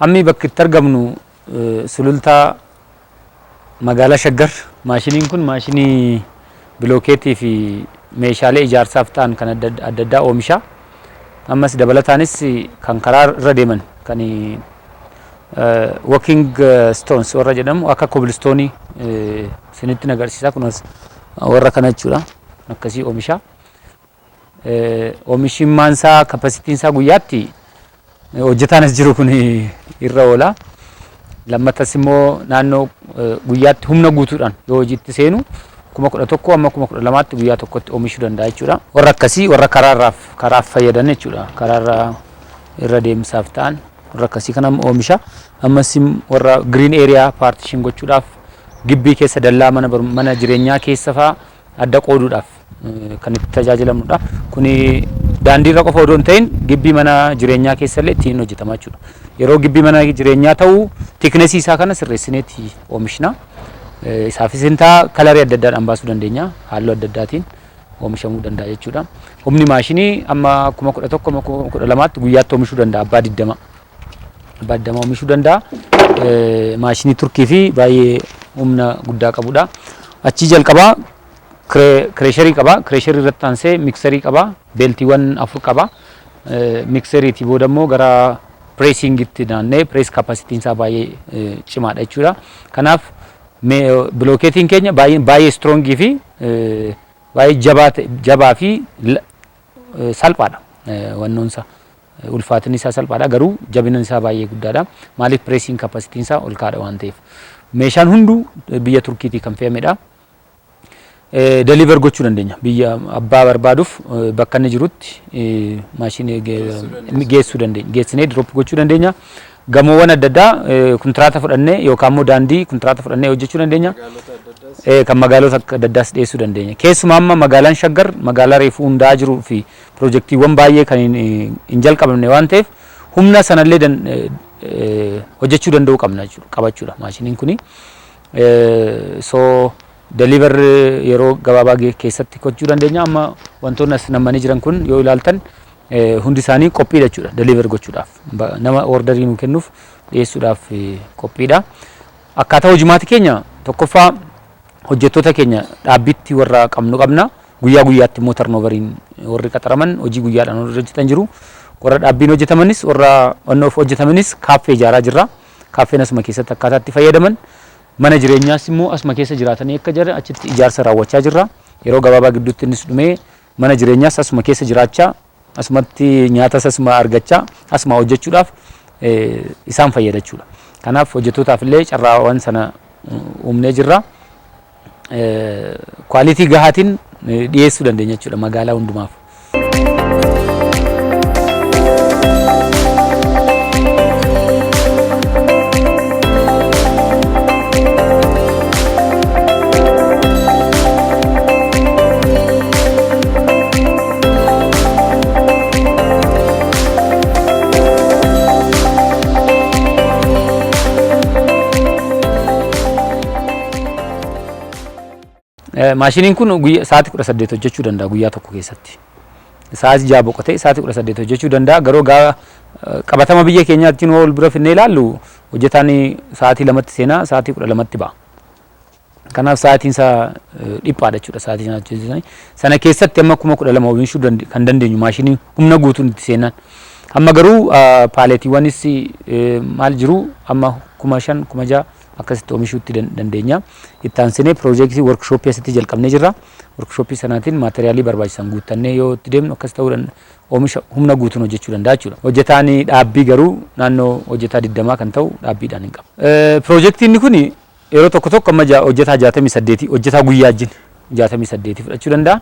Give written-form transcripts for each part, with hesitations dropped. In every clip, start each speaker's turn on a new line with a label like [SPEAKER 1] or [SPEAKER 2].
[SPEAKER 1] Ammi bakki itti argamnu sulultaa magaalaa Shaggar. Maashiniin kun maashinii bilookeetii fi meeshaalee ijaarsaaf ta'an kan adda addaa oomisha. Ammas dabalataanis kan karaa irra deeman kan walking stones warra jedhamu akka cobblestoneii sinitti agarsiisa kunis warra kana jechuudha. Akkasii oomisha. Oomishimmaan isaa kapasitiin isaa guyyaatti hojjetaan as jiru kun irra oola. Lammatas immoo naannoo guyyaatti humna guutuudhaan yoo hojiitti seenu 11,000 amma 12,000 guyyaa tokkotti oomishuu danda'a jechuudha. Warra akkasii warra karaaf fayyadan jechuudha. Karaarra irra deemsaaf ta'an warra akkasii kana oomisha. Ammas warra green area partition gochuudhaaf gibbii keessa dallaa mana jireenyaa keessa fa'aa adda qooduudhaaf kan itti tajaajilamnudha. Kuni daandii irra qofa odoo hin ta'in gibbii mana jireenyaa keessallee ittiin hojjetama jechuudha. Yeroo gibbii mana jireenyaa ta'u tiknesii isaa kana sirreessineeti oomishna. Isaafis intaa kalarii adda addaadhaan baasuu dandeenya. Halluu adda addaatiin oomishamuu danda'a jechuudha. Humni maashinii amma 11,000 12,000 guyyaatti oomishuu danda'a. Abbaa 20 oomishuu danda'a. Maashinii Turkii fi baay'ee humna guddaa qabudha. Achi jalqabaa kireesharii qaba. Kireesharii irratti aansee mikserii qaba. Beeltiiwwan 4 qaba. Mikseriitii booda immoo gara preesingitti naannee prees kapasitiin isaa baay'ee cimaadha jechuudha. Kanaaf bilookeetiin keenya baay'ee strongii fi baay'ee jabaa fi salphaadha. Wannoonsa ulfaatinni isaa salphaadha garuu jabinni isaa baay'ee guddaadha. Maaliif preesing kapasitiin isaa ol kaadha waan ta'eef. Meeshaan hunduu biyya Turkiitii kan fe'amedha. Deliver gochuu dandeenya. Biyya abbaa barbaaduuf bakka inni jirutti maashinii geessuu dandeenya. Geessinee drop gochuu dandeenya. Gamoowwan adda addaa kontiraataa fudhannee yookaan immoo daandii kontiraataa fudhannee hojjechuu dandeenya. Kan magaalota adda addaas dhiyeessuu dandeenya. Keessumaa amma magaalaan Shaggar magaalaa reefuu hundaa'aa jiruu fi piroojeektiiwwan baay'ee kan hin jalqabamne waan ta'eef humna sanallee hojjechuu danda'uu qabna qabachuudha maashiniin kuni. Deliver yeroo gabaabaa keessatti gochuu dandeenya. Amma wantoonni as namanii jiran kun yoo ilaaltan hundi isaanii qophiidha jechuudha. Deliver gochuudhaaf nama orderii nu kennuuf dhiyeessuudhaaf qophiidha. Akkaataa hojimaati keenya tokkoffaa hojjettoota keenya dhaabbitti warra qabna. Guyyaa guyyaatti immoo turnooveriin warri qaxaraman hojii guyyaadhaan hojjetan jiru. Warra dhaabbiin hojjetamannis warra onnoof hojjetamanis kaaffee ijaaraa jirra. Kaaffeen asuma keessatti akkaataa itti fayyadaman. Mana jireenyaas immoo asuma keessa jiraatanii akka jiran achitti ijaarsa raawwachaa jirra. Yeroo gabaabaa gidduutti innis dhumee mana jireenyaas asuma keessa jiraachaa asumatti nyaatas asuma argachaa asuma hojjechuudhaaf isaan fayyada jechuudha. Kanaaf hojjettootaaf illee carraawwan sana uumnee jirra. Kwaalitii gahaatiin dhiyeessuu dandeenya jechuudha magaalaa hundumaaf. Maashiniin kun sa'aatii 18 hojjechuu danda'a guyyaa tokko keessatti. Sa'aatii 6 boqotee sa'aatii 18 hojjechuu danda'a. Garuu qabatama biyya keenyaatti ol bira finnee ilaallu hojjetaan sa'aatii 2tti seenaa sa'aatii 12tti ba'a. Kanaaf sa'aatiin isaa dhiphaadha jechuudha sa'aatiin hojjetan. Sana keessatti amma 12,000 oomishuu kan dandeenyu maashinii humna guutuun itti seenan. Amma garuu paaleetiiwwanis maal jiru amma 5,000 6,000 akkasitti oomishuutti dandeenya. Itti aansinee piroojeektii workshooppii asitti jalqabnee jirra. Workshooppii sanaatiin maateriyaalii barbaachisan guuttannee yoo itti deemnu akkas ta'uu oomisha humna guutuun hojjechuu danda'a jechuudha. Hojjetaan dhaabbii garuu naannoo hojjetaa 20 kan ta'u dhaabbiidhaan hin qabu. Piroojeektiin kun yeroo tokko amma hojjetaa 68 hojjetaa guyyaa wajjin 68 fudhachuu danda'a.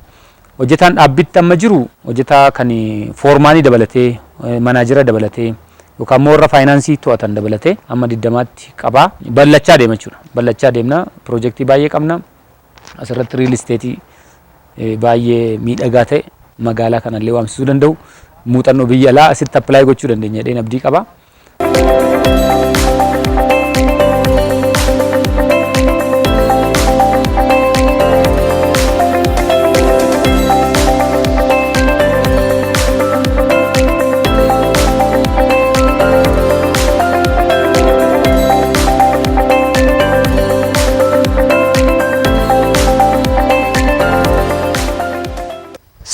[SPEAKER 1] Hojjetaan dhaabbitti amma jiru hojjetaa kan foormaanii dabalatee manaajira dabalatee yookaan immoo warra faayinaansii to'atan dabalatee amma 20tti qaba. Ballachaa deema jechuudha. Ballachaa deemna. Piroojeektii baay'ee qabna. Asirratti riil isteetii baay'ee miidhagaa ta'e magaalaa kanallee waamsisuu danda'u. Muuxannoo biyya alaa asitti appilaayi gochuu dandeenya jedheen abdii qaba.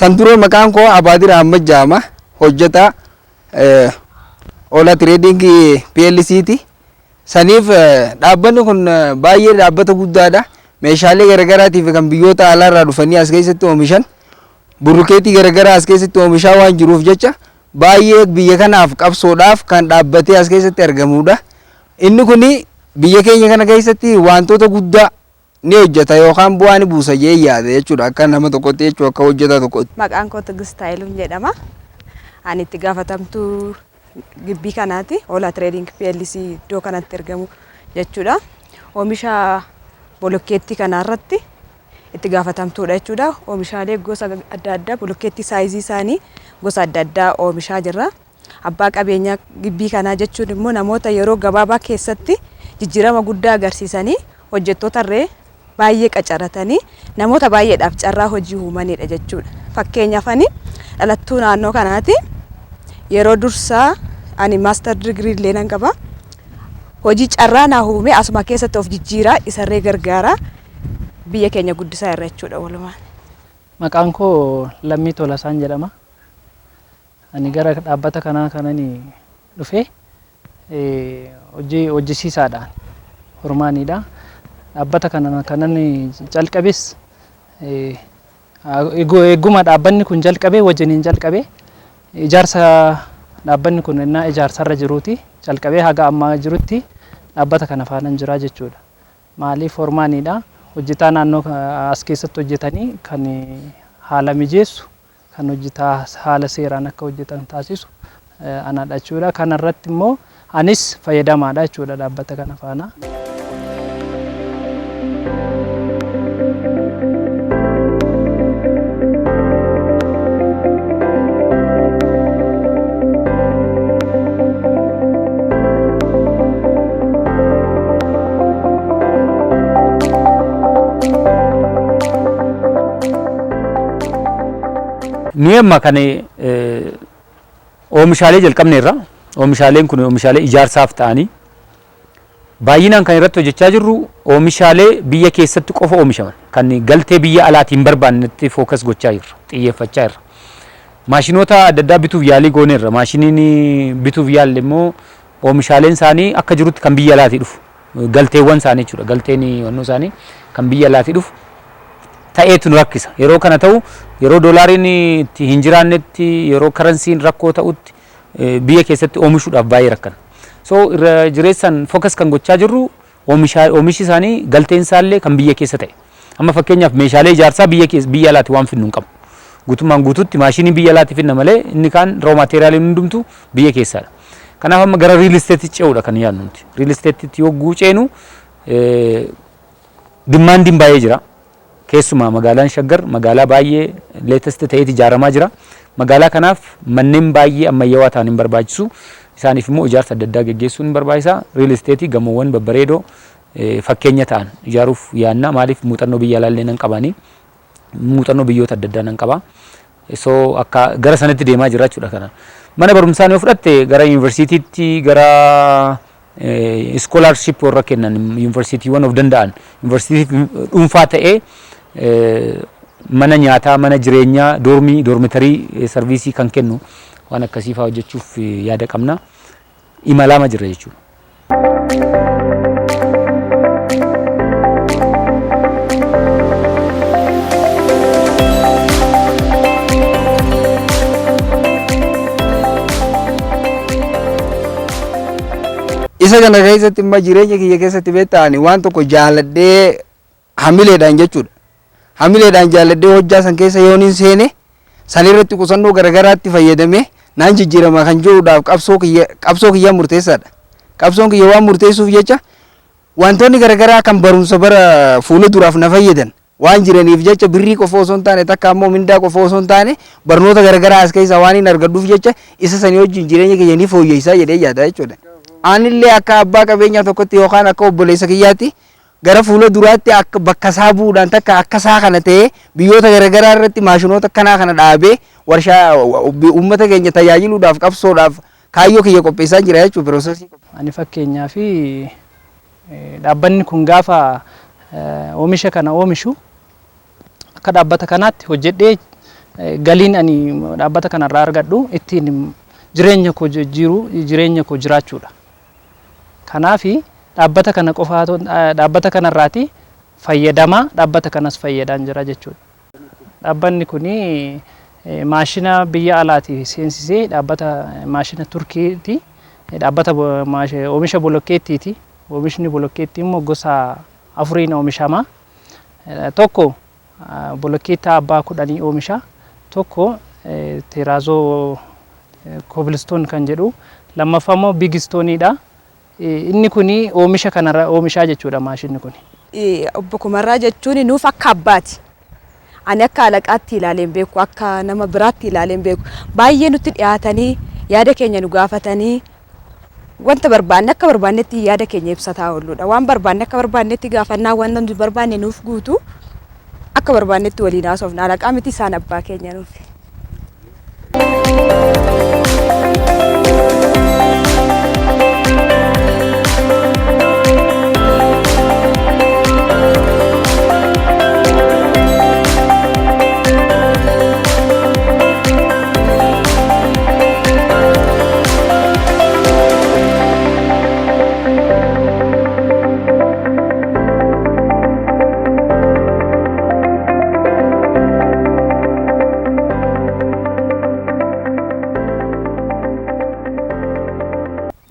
[SPEAKER 2] Sanduro maqaan koo Abaadir Ahmad Jaama hojjeta Ola Trading PLC ti. Saniif dhaabbanni kun baay'ee dhaabbata guddaadha. Meeshaalee garagaraatiif kan biyyoota alaarraa dhufanii as keessatti oomishan burrukeetii garagaraa as keessatti oomishaa waan jiruuf jecha baay'ee biyya kanaaf qabsoodhaaf kan dhaabbatee as keessatti argamudha. Inni kuni biyya keenya kana keessatti wantoota guddaa ni hojjeta yookaan bu'aa ni buusa yaada jechuudha akka nama tokkotti jechuudha akka hojjetaa tokkotti.
[SPEAKER 3] Maqaan koo Tigist Hayiluun jedhama. Ani itti gaafatamtuu gibbii kanaati. Ola Trading PLC iddoo kanatti argamu jechuudha. Oomisha bolokkeettii kanarratti itti gaafatamtuudha jechuudha. Oomishaalee gosa adda addaa bolokkeettii saayizii isaanii gosa adda addaa oomishaa jirra. Abbaa qabeenyaa gibbii kanaa jechuun immoo namoota yeroo gabaabaa keessatti jijjiirama guddaa agarsiisanii hojjettoota irree baay'ee qacaratanii namoota baay'eedhaaf carraa hojii uumanidha jechuudha. Fakkeenyaaf ani dhalattuu naannoo kanaati. Yeroo dursaa ani master degree illee nan qaba. Hojii carraa naa uume asuma keessatti of jijjiiraa isarree gargaaraa biyya keenya guddisaa irra jechuudha walumaan.
[SPEAKER 4] Maqaan koo Lammii Tolasaan jedhama. Ani gara dhaabbata kanaa kanani dhufe hojjisiisaadhaan hormaanidha. Dhaabbata kanani jalqabes eeguma dhaabbanni kun jalqabe wajjiniin jalqabe ijaarsa dhaabbanni kun innaa ijaarsarra jiruuti jalqabee haga ammaa jirutti dhaabbata kana faana jira jechuudha. Maaliif hormaanidha. Hojjetaa naannoo as keessatti hojjetanii kan haala mijeessu kan hojjetaa haala seeraan akka hojjetan taasisu anaadha jechuudha. Kana irratti immoo anis fayyadamaadha jechuudha dhaabbata kana faana.
[SPEAKER 1] Nuyi amma kan oomishaalee jalqabneerra. Oomishaaleen kun oomishaalee ijaarsaaf ta'anii baay'inaan kan irratti hojjechaa jirru oomishaalee biyya keessatti qofa oomishaman kan galtee biyya alaatiin barbaannetti fookas gochaa jirra, xiyyeeffachaa jirra. Maashinoota adda addaa bituuf yaalii gooneerra. Maashiniin bituuf yaalle immoo oomishaaleen isaanii akka jirutti kan biyya alaatii dhufu galteewwan isaanii jechuudha. Galteen wannoo isaanii kan biyya alaatii dhufu ta'eetu nu rakkisa. Yeroo kana ta'u yeroo doolaariin itti hin jiraannetti yeroo karansiin rakkoo ta'utti biyya keessatti oomishuudhaaf baay'ee rakkana. So irra jireessan fookas kan gochaa jirru oomishi isaanii galteen isaallee kan biyya keessa ta'e. Amma fakkeenyaaf meeshaalee ijaarsaa biyya alaatti waan finnu hin qabu. Guutummaan guutuutti maashinii biyya alaatti finna malee inni kaan roo maateriyaaliin hundumtu biyya keessaadha. Kanaaf amma gara riil isteetitti ce'uudha kan yaadnu nuti. Riil isteetitti yogguu ceenu dimaandiin baay'ee jira. Keessumaa magaalaan Shaggar magaalaa baay'ee leetest ta'eeti ijaaramaa jira. Magaalaa kanaaf manneen baay'ee ammayyaawaa ta'an hin barbaachisu. Isaaniif immoo ijaarsa adda addaa gaggeessuun hin barbaachisa. Riil isteetii gamoowwan babbareedoo fakkeenya ta'an ijaaruuf yaadna. Maaliif muuxannoo biyya alaallee nan qabanii muuxannoo biyyoota adda addaa nan qaba. So akka gara sanatti deemaa jira jechuudha kana. Mana barumsaa yoo fudhatte gara yuunivarsiitiitti gara scholarship warra kennan yuunivarsiitiiwwan of danda'an yuunivarsiitii dhuunfaa ta'ee mana nyaataa, mana jireenyaa, doormitarii sarviisii kan kennu waan akkasii fa'aa hojjechuuf yaada qabna. Imalaa jirra jechuudha.
[SPEAKER 2] Isa kana keessatti immoo jireenya kiyya keessatti beektaani waan tokko jaaladhee hamileedhaan jechuudha. Hamileedhaan jaaladhee hojjaa san keessa yooniin seene san irratti qusannoo garagaraatti fayyadamee naan jijjiirama kan jiruudhaaf qabsoo kiyya murteessaadha. Qabsoon kiyya waan murteessuuf jecha wantoonni garagaraa kan barumsa bara fuula duraaf na fayyadan waan jiraniif jecha birrii qofa osoo hin taane takka ammoo mindaa qofa osoo hin taane barnoota garagaraa as keessa waan hin argadhuuf jecha isa sanii wajjin jireenya kiyya ni fooyyessaa jedhee yaada jechuudha. Anillee akka abbaa qabeenyaa tokkotti yookaan akka obboleessa kiyyaatti gara fuula duraatti akka bakka isaa bu'uudhaan takka akka isaa kana ta'ee biyyoota garagaraa irratti maashinoota akkanaa kana dhaabee warshaa uummata keenya tajaajiluudhaaf qabsoodhaaf kaayyoo kiyya qopheessaa jira jechuudha piroosesii.
[SPEAKER 4] Ani fakkeenyaa fi dhaabbanni kun gaafa oomisha kana oomishu akka dhaabbata kanaatti hojjedhee galiin ani dhaabbata kanarraa argadhu ittiin jireenya koo jijjiiruu jireenya koo jiraachuudha. Kanaafi dhaabbata kana qofaatu dhaabbata kanarraati fayyadamaa dhaabbata kanas fayyadaan jira jechuudha. Dhaabbanni kuni maashina biyya alaati seensisee dhaabbata maashina Turkiiti. Dhaabbata oomisha bolokkeettiiti. Oomishni bolokkeettii immoo gosa afuriin oomishama. Tokko bolokkeettii abbaa 10 oomisha. Tokko teraazoo kobilistoon kan jedhu. Lammaffaa immoo bigistooniidha. Inni kuni oomisha kanarra oomishaa jechuudha maashinni kuni.
[SPEAKER 3] Obbo Kumarraa jechuun nuuf akka abbaati. Ani akka alaqaatti ilaaleen beeku, akka nama biraatti ilaaleen beeku. Baay'ee nutti dhiyaatanii yaada keenya nu gaafatanii wanta barbaanne akka barbaannetti yaada keenya ibsataa ooludha. Waan barbaanne akka barbaannetti gaafannaa waan nuti barbaanne nuuf guutu akka barbaannetti waliin haasofna. Alaqaa miti isaan abbaa keenya nuuf.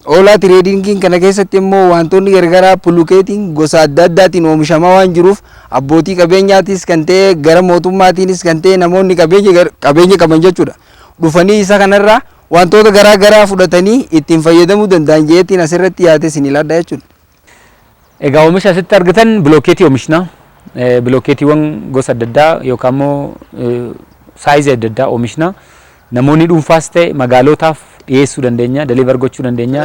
[SPEAKER 2] Oolaa tireedingiin kana keessatti immoo wantoonni gargaraa pulukeetiin gosa adda addaatiin oomishamaa waan jiruuf abbootii qabeenyaatis kan ta'e gara mootummaatiinis kan ta'e namoonni qabeenya qaban jechuudha. Dhufanii isa kanarraa wantoota garaa fudhatanii ittiin fayyadamuu danda'an jeetiin asirratti yaate isin ilaadha jechuudha.
[SPEAKER 1] Egaa oomisha asitti argitan bilookeetii oomishna. Bilookeetiiwwan gosa adda addaa yookaan immoo saayizii adda addaa oomishna. Namoonni dhuunfaas ta'e magaalotaaf dhiyeessuu dandeenya, deliver gochuu dandeenya,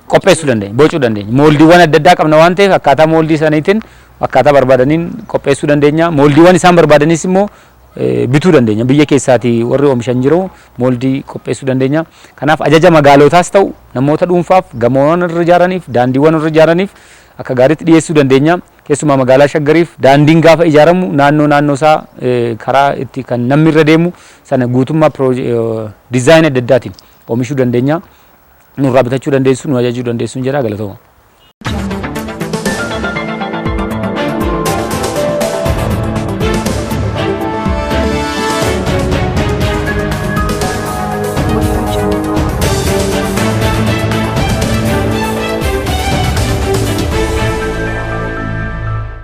[SPEAKER 1] qopheessuu dandeenya, bocuu dandeenya. Mooldiiwwan adda addaa qabna waan ta'eef akkaataa mooldii saniitiin akkaataa barbaadaniin qopheessuu dandeenya. Mooldiiwwan isaan barbaadanis immoo bituu dandeenya. Biyya keessaatii warri oomishan jiru mooldii qopheessuu dandeenya. Kanaaf ajaja magaalotaas ta'u namoota dhuunfaaf gamoowwan irra ijaaraniif, daandiiwwan irra ijaaraniif akka gaariitti dhiyeessuu dandeenya. Keessumaa magaalaa Shaggariif daandiin gaafa ijaaramu naannoo isaa karaa itti kan namni irra deemu sana guutummaa diizaayinii adda addaatiin oomishuu dandeenya. Nurraa bitachuu dandeessu, nu ajajuu dandeessu jedha galatooma.